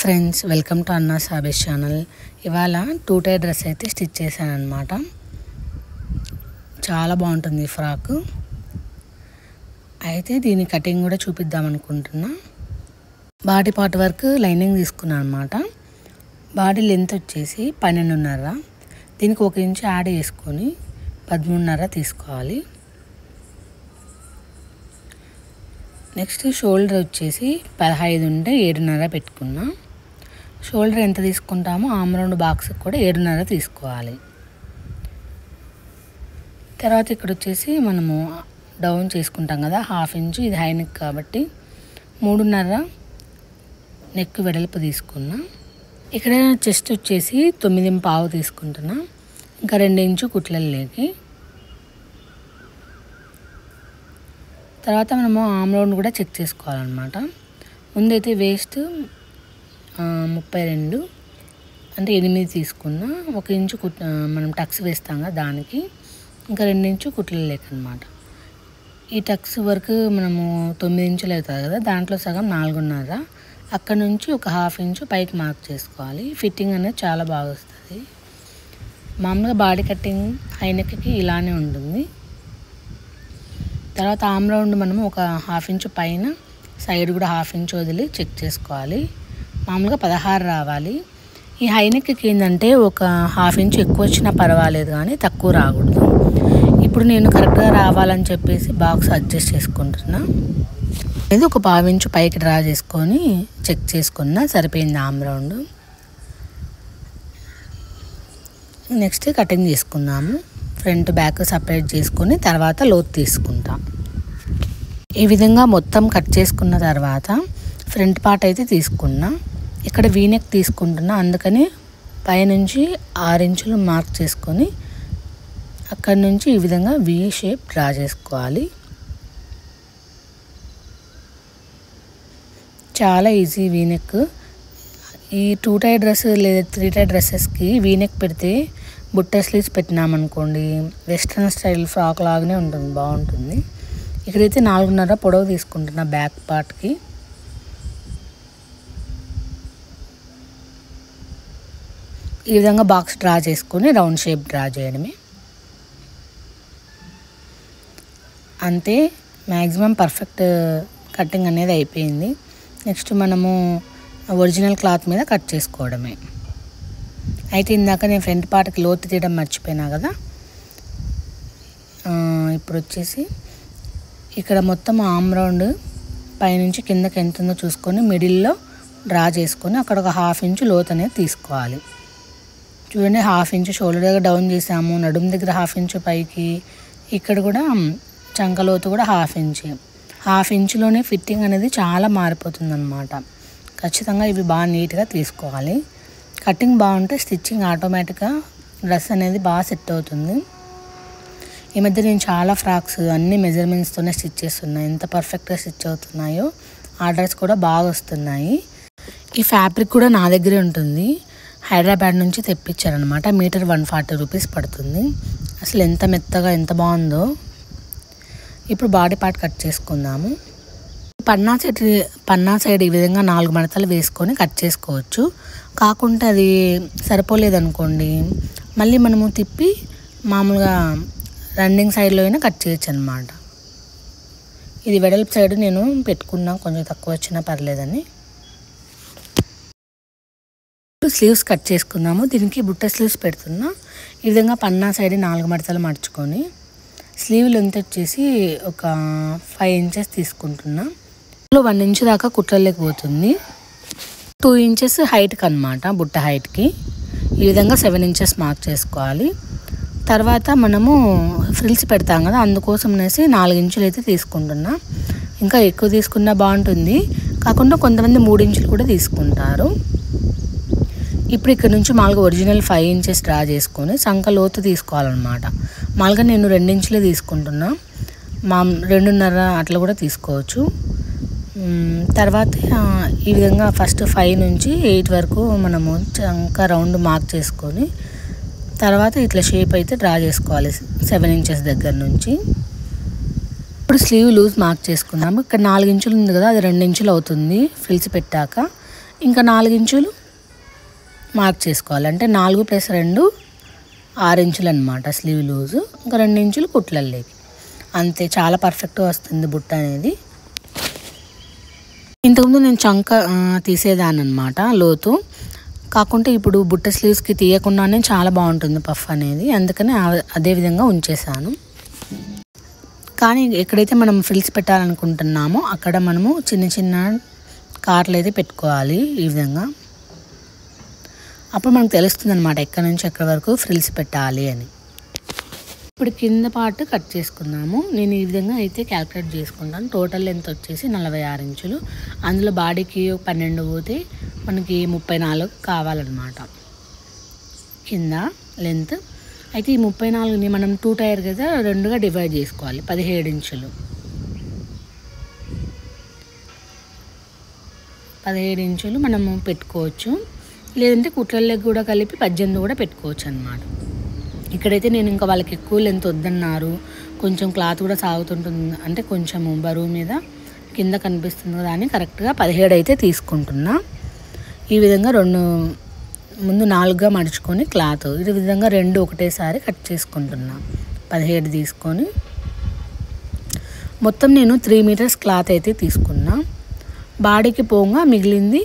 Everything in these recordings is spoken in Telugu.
ఫ్రెండ్స్, వెల్కమ్ టు అన్నా సాబేస్ ఛానల్. ఇవాళ 2 టై డ్రెస్ అయితే స్టిచ్ చేశాను అనమాట. చాలా బాగుంటుంది ఈ ఫ్రాక్. అయితే దీని కటింగ్ కూడా చూపిద్దాం అనుకుంటున్నా. బాడీ పార్ట్ వరకు లైనింగ్ తీసుకున్నాను అనమాట. బాడీ లెంత్ వచ్చేసి 12.5. దీనికి 1 ఇంచ్ యాడ్ చేసుకొని 13.5 తీసుకోవాలి. నెక్స్ట్ షోల్డర్ వచ్చేసి 15 ఉంటే 7.5 పెట్టుకున్నా. షోల్డర్ ఎంత తీసుకుంటామో ఆర్మ్ రౌండ్ బాక్స్కి కూడా 7.5 తీసుకోవాలి. తర్వాత ఇక్కడ వచ్చేసి మనము డౌన్ చేసుకుంటాం కదా, 1/2 ఇంచు. ఇది హై నెక్ కాబట్టి 3.5 నెక్ వెడల్పు తీసుకున్నా. ఇక్కడ చెస్ట్ వచ్చేసి 9.5 తీసుకుంటున్నా. ఇంకా 2 ఇంచు కుట్లలోకి. తర్వాత మనము ఆర్మ్ రౌండ్ కూడా చెక్ చేసుకోవాలన్నమాట. ముందైతే వేస్ట్ 32 అంటే 8 తీసుకున్నా. 1 ఇంచు మనం టక్స్ వేస్తాం కదా దానికి. ఇంకా 2 ఇంచు కుట్ల లేక అనమాట. ఈ టక్స్ వరకు మనము 9 ఇంచులు అవుతుంది కదా, దాంట్లో సగం 4.5. అక్కడ నుంచి ఒక 1/2 ఇంచు పైకి మార్క్ చేసుకోవాలి. ఫిట్టింగ్ అనేది చాలా బాగా వస్తుంది. మామూలుగా బాడీ కటింగ్ హై నెక్కి ఇలానే ఉంటుంది. తర్వాత ఆర్మ్ రౌండ్ మనము ఒక 1/2 ఇంచు పైన, సైడ్ కూడా 1/2 ఇంచు వదిలి చెక్ చేసుకోవాలి. మామూలుగా 16 రావాలి. ఈ హై నెక్కి ఏంటంటే ఒక 1/2 ఇంచు ఎక్కువ వచ్చినా పర్వాలేదు, కానీ తక్కువ రాకూడదు. ఇప్పుడు నేను కరెక్ట్గా రావాలని చెప్పేసి బాక్స్ అడ్జస్ట్ చేసుకుంటున్నా. ఇది ఒక 1/2 ఇంచు పైకి డ్రా చేసుకొని చెక్ చేసుకున్నా, సరిపోయింది ఆర్మ్ రౌండ్. నెక్స్ట్ కటింగ్ చేసుకుందాము. ఫ్రంట్ బ్యాక్ సపరేట్ చేసుకొని తర్వాత లోతు తీసుకుంటాం. ఈ విధంగా మొత్తం కట్ చేసుకున్న తర్వాత ఫ్రంట్ పార్ట్ అయితే తీసుకున్నా. ఇక్కడ వీనెక్ తీసుకుంటున్నా, అందుకని పైనుంచి 6 ఇంచులు మార్క్ చేసుకొని అక్కడి నుంచి ఈ విధంగా వి షేప్ డ్రా చేసుకోవాలి. చాలా ఈజీ వీనెక్. ఈ 2 టై డ్రెస్ లేదా 3 టై డ్రెస్సెస్కి వీనెక్ పెడితే బుట్ట స్లీవ్స్ పెట్టినామనుకోండి, వెస్ట్రన్ స్టైల్ ఫ్రాక్ లాగానే ఉంటుంది, బాగుంటుంది. ఇక్కడైతే 4.5 పొడవు తీసుకుంటున్నా బ్యాక్ పార్ట్కి. ఈ విధంగా బాక్స్ డ్రా చేసుకొని రౌండ్ షేప్ డ్రా చేయడమే. అంతే, మ్యాక్సిమం పర్ఫెక్ట్ కటింగ్ అనేది అయిపోయింది. నెక్స్ట్ మనము ఒరిజినల్ క్లాత్ మీద కట్ చేసుకోవడమే. అయితే ఇందాక నేను ఫ్రంట్ పార్ట్కి లోతు తీయడం మర్చిపోయినా కదా. ఇప్పుడు వచ్చేసి ఇక్కడ మొత్తం ఆర్మ్ రౌండ్ పైనుంచి కిందకి ఎంత ఉందో చూసుకొని మిడిల్లో డ్రా చేసుకొని అక్కడ ఒక 1/2 ఇంచు లోతు అనేది తీసుకోవాలి. చూడండి, 1/2 ఇంచు షోల్డర్ దగ్గర డౌన్ చేసాము, నడుము దగ్గర 1/2 ఇంచు పైకి, ఇక్కడ కూడా చంక లోతు కూడా 1/2 ఇంచు. 1/2 ఇంచులోనే ఫిట్టింగ్ అనేది చాలా మారిపోతుంది అన్నమాట. ఖచ్చితంగా ఇవి బాగా నీట్గా తీసుకోవాలి. కటింగ్ బాగుంటే స్టిచ్చింగ్ ఆటోమేటిక్గా డ్రెస్ అనేది బాగా సెట్ అవుతుంది. ఈ మధ్య నేను చాలా ఫ్రాక్స్ అన్ని మెజర్మెంట్స్తోనే స్టిచ్ చేస్తున్నాయి. ఎంత పర్ఫెక్ట్గా స్టిచ్ అవుతున్నాయో, ఆర్డర్స్ కూడా బాగా వస్తున్నాయి. ఈ ఫ్యాబ్రిక్ కూడా నా దగ్గరే ఉంటుంది. హైదరాబాద్ నుంచి తెప్పించారనమాట. మీటర్ 140 రూపీస్ పడుతుంది. అసలు ఎంత మెత్తగా ఎంత బాగుందో. ఇప్పుడు బాడీ పార్ట్ కట్ చేసుకుందాము. పన్నా సైడ్ ఈ విధంగా 4 మడతలు వేసుకొని కట్ చేసుకోవచ్చు. కాకుంటే అది సరిపోలేదనుకోండి, మళ్ళీ మనము తిప్పి మామూలుగా రన్నింగ్ సైడ్లో అయినా కట్ చేయొచ్చు అనమాట. ఇది వెడల్పు సైడ్ నేను పెట్టుకున్నా, కొంచెం తక్కువ వచ్చినా పర్లేదని. స్లీవ్స్ కట్ చేసుకుందాము. దీనికి బుట్ట స్లీవ్స్ పెడుతున్నా. ఈ విధంగా పన్నా సైడ్ 4 మడతలు మడుచుకొని స్లీవ్ లెంత్ వచ్చేసి ఒక 5 ఇంచెస్ తీసుకుంటున్నా. 1 ఇంచు దాకా కుట్లలోకి పోతుంది. 2 ఇంచెస్ హైట్కి అనమాట, బుట్ట హైట్కి. ఈ విధంగా 7 ఇంచెస్ మార్క్ చేసుకోవాలి. తర్వాత మనము ఫ్రిల్స్ పెడతాం కదా, అందుకోసం అనేసి 4 ఇంచులు అయితే తీసుకుంటున్నా. ఇంకా ఎక్కువ తీసుకున్నా బాగుంటుంది, కాకుండా కొంతమంది 3 ఇంచులు కూడా తీసుకుంటారు. ఇప్పుడు ఇక్కడ నుంచి మామూలుగా ఒరిజినల్ 5 ఇంచెస్ డ్రా చేసుకొని సంక లోతు తీసుకోవాలన్నమాట. మామూలుగా నేను 2 ఇంచులే తీసుకుంటున్నా, 2.5 అట్లా కూడా తీసుకోవచ్చు. తర్వాత ఈ విధంగా ఫస్ట్ 5 నుంచి 8 వరకు మనము చంక రౌండ్ మార్క్ చేసుకొని తర్వాత ఇట్లా షేప్ అయితే డ్రా చేసుకోవాలి 7 ఇంచెస్ దగ్గర నుంచి. ఇప్పుడు స్లీవ్ లూజ్ మార్క్ చేసుకున్నాము. ఇక్కడ 4 ఇంచులు ఉంది కదా, అది 2 ఇంచులు అవుతుంది ఫ్రిల్స్ పెట్టాక. ఇంకా 4 ఇంచులు మార్క్ చేసుకోవాలి. అంటే 4 + 2 6 ఇంచులు అనమాట స్లీవ్ లూజు. ఇంకా 2 ఇంచులు కుట్లల్లోకి. అంతే, చాలా పర్ఫెక్ట్గా వస్తుంది బుట్ట అనేది. ఇంతకుముందు నేను చంక తీసేదాన్ని అనమాట లోతు, కాకుంటే ఇప్పుడు బుట్ట స్లీవ్స్కి తీయకుండానే చాలా బాగుంటుంది పఫ్ అనేది, అందుకని అదే విధంగా ఉంచేసాను. కానీ ఎక్కడైతే మనం ఫ్రిల్స్ పెట్టాలనుకుంటున్నామో అక్కడ మనము చిన్న చిన్న కార్లు అయితే పెట్టుకోవాలి ఈ విధంగా. అప్పుడు మనకు తెలుస్తుంది అనమాట ఎక్కడి నుంచి ఎక్కడి వరకు ఫ్రిల్స్ పెట్టాలి అని. ఇప్పుడు కింద పార్ట్ కట్ చేసుకుందాము. నేను ఈ విధంగా అయితే క్యాల్కులేట్ చేసుకుంటాను. టోటల్ లెంత్ వచ్చేసి 46 ఇంచులు. అందులో బాడీకి 12 పోతే మనకి 34 కావాలన్నమాట కింద లెంత్. అయితే ఈ 34ని మనం 2 టైర్ కదా 2గా డివైడ్ చేసుకోవాలి. 17 ఇంచులు 17 ఇంచులు మనము పెట్టుకోవచ్చు. లేదంటే కుట్లలోకి కూడా కలిపి 18 కూడా పెట్టుకోవచ్చు అన్నమాట. ఇక్కడైతే నేను ఇంకా వాళ్ళకి ఎక్కువ లెంత్ వద్దన్నారు, కొంచెం క్లాత్ కూడా సాగుతుంటుంది అంటే కొంచెము బరువు మీద కింద కనిపిస్తుంది కదా అని కరెక్ట్గా 17 అయితే తీసుకుంటున్నా. ఈ విధంగా ముందు 4గా మడుచుకొని క్లాత్ ఈ విధంగా 2 ఒకటేసారి కట్ చేసుకుంటున్నా. 17 తీసుకొని మొత్తం నేను 3 మీటర్స్ క్లాత్ అయితే తీసుకున్నా. బాడీకి పోగా మిగిలింది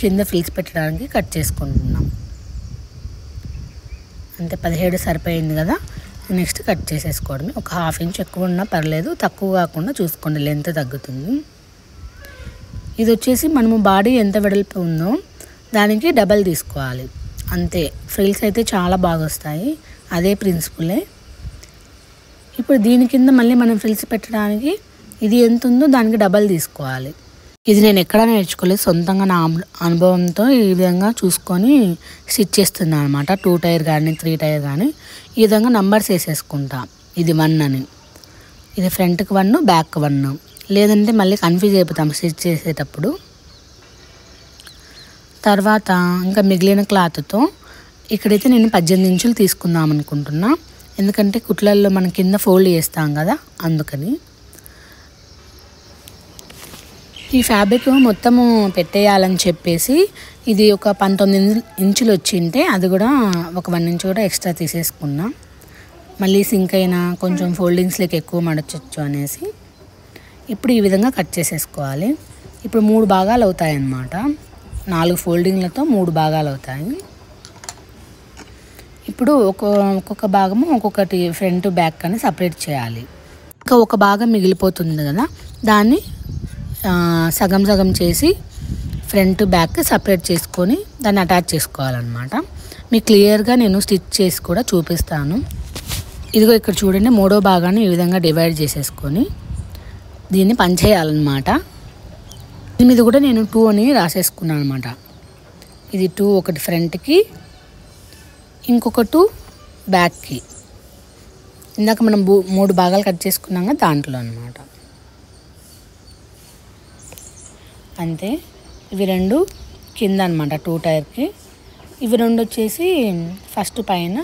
కింద ఫ్రిల్స్ పెట్టడానికి కట్ చేసుకుంటున్నాం. అంటే 17 సరిపోయింది కదా, నెక్స్ట్ కట్ చేసేసుకోవడమే. ఒక 1/2 ఇంచ్ ఎక్కువ ఉన్నా పర్లేదు, తక్కువ కాకుండా చూసుకోండి, లెంత్ తగ్గుతుంది. ఇది వచ్చేసి మనము బాడీ ఎంత వెడల్పు ఉందో దానికి డబల్ తీసుకోవాలి అంతే. ఫ్రిల్స్ అయితే చాలా బాగా వస్తాయి, అదే ప్రిన్సిపులే. ఇప్పుడు దీని కింద మళ్ళీ మనం ఫ్రిల్స్ పెట్టడానికి ఇది ఎంత ఉందో దానికి డబల్ తీసుకోవాలి. ఇది నేను ఎక్కడ నేర్చుకోలేదు, సొంతంగా నా అనుభవంతో ఈ విధంగా చూసుకొని స్టిచ్ చేస్తున్నాను అనమాట. 2 టైర్ కానీ 3 టైర్ కానీ ఈ విధంగా నంబర్స్ వేసేసుకుంటా. ఇది 1 అని, ఇది ఫ్రంట్కి 1 బ్యాక్ 1, లేదంటే మళ్ళీ కన్ఫ్యూజ్ అయిపోతాం స్టిచ్ చేసేటప్పుడు. తర్వాత ఇంకా మిగిలిన క్లాత్తో ఇక్కడైతే నేను 18 ఇంచులు తీసుకుందాం అనుకుంటున్నా, ఎందుకంటే కుట్లల్లో మనం కింద ఫోల్డ్ చేస్తాం కదా అందుకని. ఈ ఫ్యాబ్రిక్ మొత్తము పెట్టేయాలని చెప్పేసి ఇది ఒక 19 ఇంచులు వచ్చింటే అది కూడా ఒక 1 ఇంచు కూడా ఎక్స్ట్రా తీసేసుకున్నా. మళ్ళీ సింక్ అయినా కొంచెం ఫోల్డింగ్స్లోకి ఎక్కువ మడచచ్చు అనేసి. ఇప్పుడు ఈ విధంగా కట్ చేసేసుకోవాలి. ఇప్పుడు 3 భాగాలు అవుతాయి అన్నమాట. 4 ఫోల్డింగ్లతో 3 భాగాలు అవుతాయి. ఇప్పుడు ఒక్కొక్క భాగము ఒక్కొక్కటి ఫ్రంట్ బ్యాక్ అని సపరేట్ చేయాలి. ఇంకా ఒక భాగం మిగిలిపోతుంది కదా, దాన్ని సగం సగం చేసి ఫ్రంట్ బ్యాక్ సపరేట్ చేసుకొని దాన్ని అటాచ్ చేసుకోవాలన్నమాట. మీకు క్లియర్గా నేను స్టిచ్ చేసి కూడా చూపిస్తాను. ఇదిగో ఇక్కడ చూడండి, 3వ భాగాన్ని ఈ విధంగా డివైడ్ చేసేసుకొని దీన్ని పంచేయాలన్నమాట. దీని మీద కూడా నేను 2 అని రాసేసుకున్నాను అనమాట. ఇది 2 ఒకటి ఫ్రంట్కి, ఇంకొక 2 బ్యాక్కి. ఇందాక మనం 3 భాగాలు కట్ చేసుకున్నాం కదా దాంట్లో అనమాట. అంతే, ఇవి 2 కింద అనమాట 2 టైర్కి, ఇవి 2 వచ్చేసి ఫస్ట్ పైన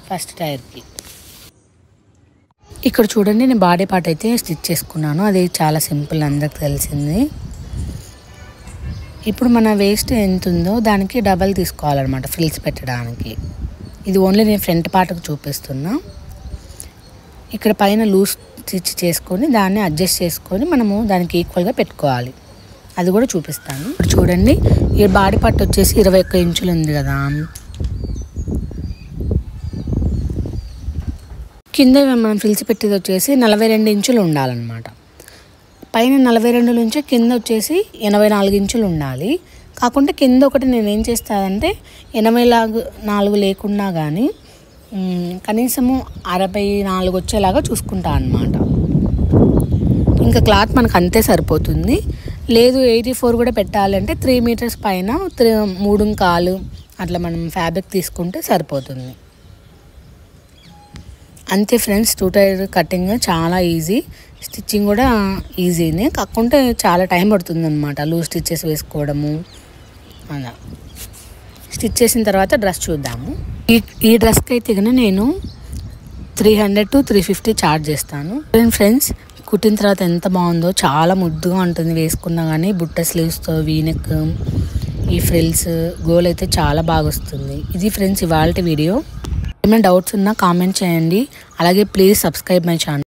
ఫస్ట్ టైర్కి. ఇక్కడ చూడండి, నేను బాడీ పార్ట్ అయితే స్టిచ్ చేసుకున్నాను. అది చాలా సింపుల్, అందరికి తెలిసింది. ఇప్పుడు మన వేస్ట్ ఎంత ఉందో దానికి డబల్ తీసుకోవాలన్నమాట ఫ్రిల్స్ పెట్టడానికి. ఇది ఓన్లీ నేను ఫ్రంట్ పార్ట్కి చూపిస్తున్నా. ఇక్కడ పైన లూజ్ స్టిచ్ చేసుకొని దాన్ని అడ్జస్ట్ చేసుకొని మనము దానికి ఈక్వల్గా పెట్టుకోవాలి, అది కూడా చూపిస్తాను. ఇప్పుడు చూడండి, ఈ బాడీ పార్ట్ వచ్చేసి 21 ఇంచులు ఉంది కదా, కింద మనం ఫ్రిల్స్ పెట్టేది వచ్చేసి 42 ఇంచులు ఉండాలన్నమాట. పైన 42 నుంచి కింద వచ్చేసి 84 ఇంచులు ఉండాలి. కాకుంటే కింద ఒకటి నేను ఏం చేస్తానంటే 84 లేకున్నా కానీ కనీసము 64 వచ్చేలాగా చూసుకుంటా అన్నమాట. ఇంకా క్లాత్ మనకు అంతే సరిపోతుంది. లేదు 84 కూడా పెట్టాలంటే 3 మీటర్స్ పైన 3.25 అట్లా మనం ఫ్యాబ్రిక్ తీసుకుంటే సరిపోతుంది. అంతే ఫ్రెండ్స్, 2 టైర్ కటింగ్ చాలా ఈజీ, స్టిచ్చింగ్ కూడా ఈజీనే, కాకుంటే చాలా టైం పడుతుంది అనమాట లూజ్ స్టిచ్చెస్ వేసుకోవడము. అలా స్టిచ్ చేసిన తర్వాత డ్రెస్ చూద్దాము. ఈ డ్రెస్కి అయితే కనుక నేను 300 to 350 ఛార్జ్ చేస్తాను. ఫ్రెండ్స్, కుట్టిన తర్వాత ఎంత బాగుందో, చాలా ముద్దుగా ఉంటుంది వేసుకున్నా కానీ. బుట్ట స్లీవ్స్తో వీనెక్, ఈ ఫ్రిల్స్, గోల్ అయితే చాలా బాగా వస్తుంది. ఇది ఫ్రెండ్స్ ఇవాళ వీడియో. ఏమైనా డౌట్స్ ఉన్నా కామెంట్ చేయండి. అలాగే ప్లీజ్ సబ్స్క్రైబ్ మై ఛానల్.